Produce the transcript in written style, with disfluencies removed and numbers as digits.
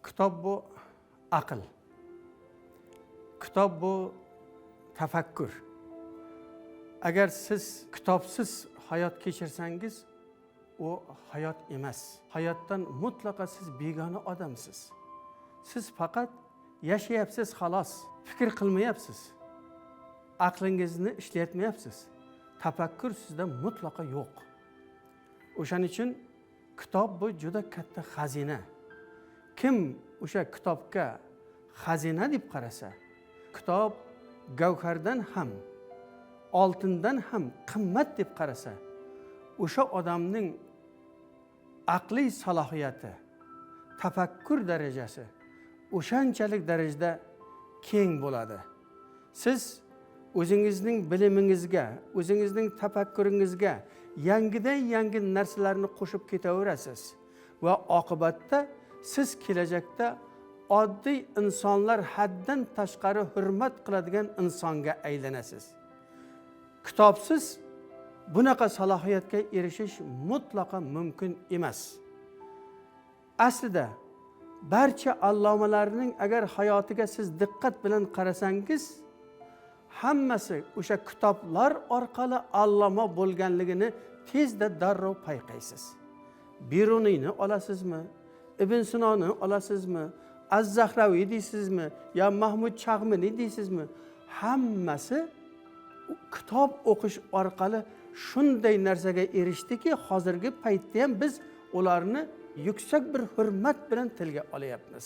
Kitob bu aql. Kitob bu tafakkur. Agar siz kitobsiz hayot kechirsangiz, o hayot emas. Hayotdan mutlaqo siz begona odamsiz. Siz faqat yashayapsiz xolos. Fikr qilmayapsiz. Aqlingizni ishlatmayapsiz. Tafakkur sizda mutlaqo yo'q. O'shaning uchun kitob bu juda katta xazina. Kim o'sha kitobga xazina deb qarasa, kitob gavhardan ham, oltindan ham qimmat deb qarasa, o'sha odamning aqliy salohiyati, tafakkur darajasi o'shanchalik darajada keng bo'ladi. Siz o'zingizning bilimingizga, o'zingizning tafakkuringizga yangi narsalarni qo'shib ketaverasiz va oqibatda siz kelajakda oddiy insonlar haddan tashqari hurmat qiladigan insonga aylanasiz. Kitobsiz bunaqa salohiyatga erishish mutlaqo mumkin emas. Aslida barcha allomalarning agar hayotiga siz diqqat bilan qarasangiz, hammasi o'sha kitoblar orqali alloma bo'lganligini tezda darrov payqaysiz. Biruniyni olasizmi? Ibn Sinoni olasizmi? Az-Zahraviy deysizmi? Ya Mahmud Chag'mini deysizmi? Hammasi kitob o'qish orqali shunday narsaga erishdiki, hozirgi paytda ham biz ularni yuksak bir hurmat bilan tilga olyapmiz.